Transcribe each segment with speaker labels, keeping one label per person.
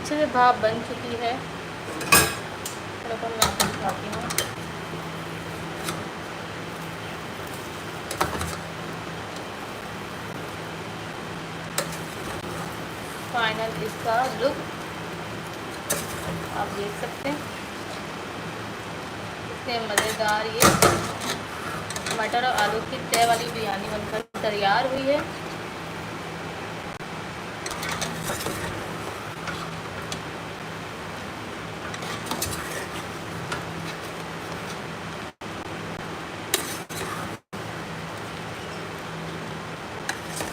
Speaker 1: अच्छे से भाप बन चुकी है। देखो मैं आपको दिखाती हूँ। फाइनल इसका लुक आप देख सकते हैं। इतने मज़ेदार ये मटर और आलू की तय वाली बिरयानी बनकर तैयार हुई है।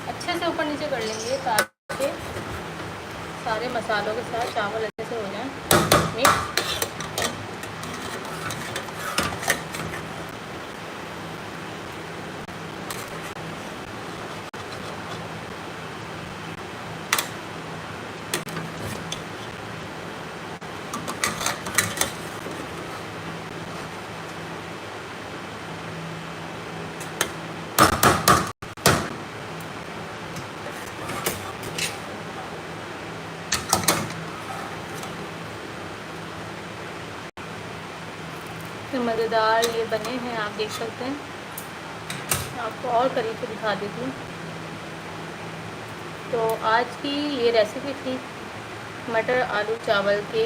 Speaker 1: अच्छे से ऊपर नीचे कर लेंगे ताकि सारे मसालों के साथ चावल अच्छे से हो जाए मिक्स। मज़ेदार ये बने हैं, आप देख सकते हैं। आपको और करीब से दिखा देती हूँ। तो आज की ये रेसिपी थी मटर आलू चावल के